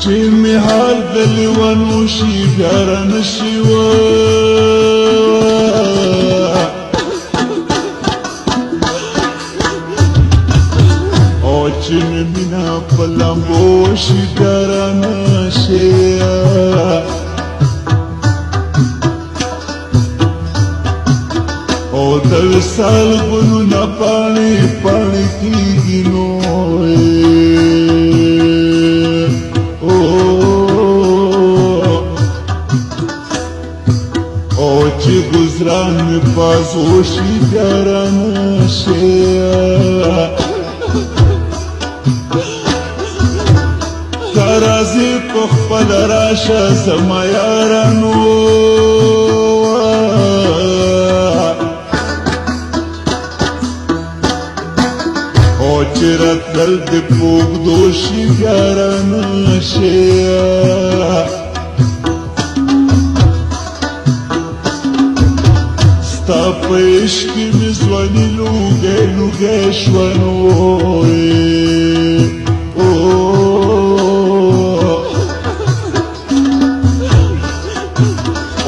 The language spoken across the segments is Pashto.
چې می حال د لیوانو شي بیا را نشي او چې می مینا په لامبو شي بیا را نشي او د وصال ګلونه پاڼې پاڼې کېږي نو چې گزران می بازوشی بیاران شیا ترازی پخپل راشا زما یارانو او چې راتلل د پوږدوشي بیاران شیا ستا په عشق کې مې ځواني لوګی لوګی شوه نو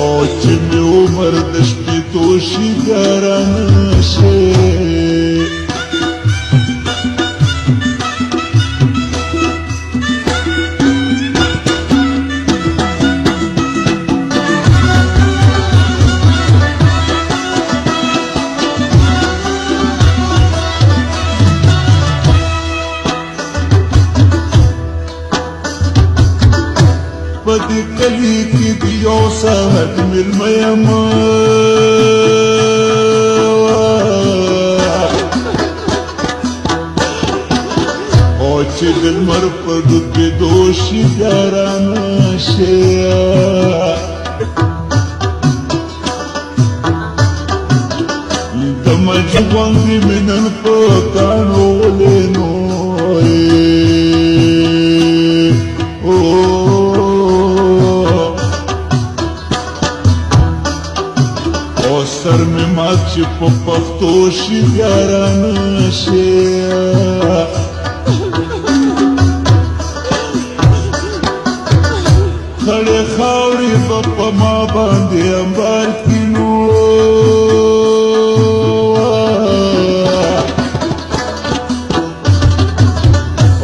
او چې مې عمر د شپېتو شي بیا رانه شي پدې کلی کې د یو ساعت مېلمه یم او چې د لمر په ډوبېدو شي بیا رانه شي د مجو غوندې مې نن په کاڼو ولینو سر می مات چې په پښتو شي بیا رانه شي خړې خاورې به په ما باندې انبار کړي نو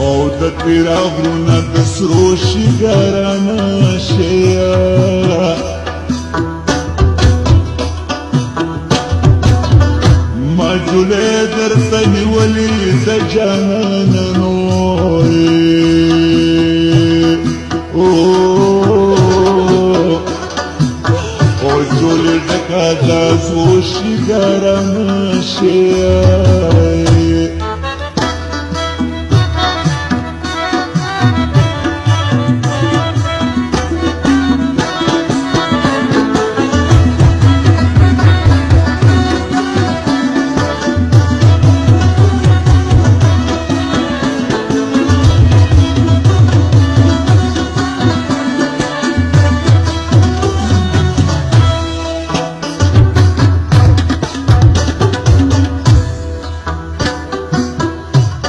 او د تیرا غرونه د سرو شي بیا رانه شي جولې درته نیولې د جانانه او جولې ډکه د زوشي ګرم شي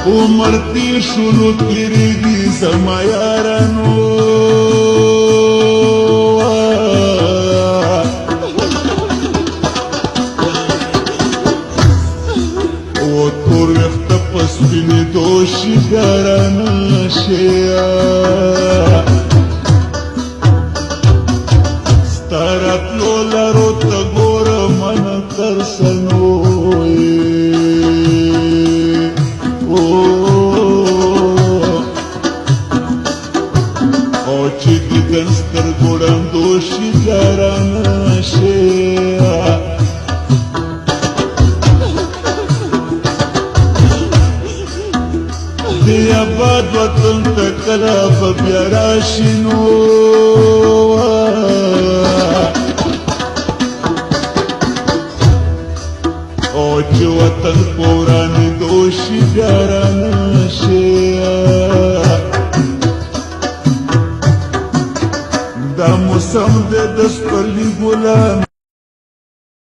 عمر تیر شونو تیریږي زما یارانو او تور ویښته په سپینېدو شي بیا رانه شي ستا راتلو لارو ته ګوره منه ترسنو او چې دیدن سترګو ړندو شي بیا رانه شي د آباد وطن ته کله به بیا راشي نو او چې وطن په ورانېدو شي بیا رانه شي دا موسم د سپرلي ګلان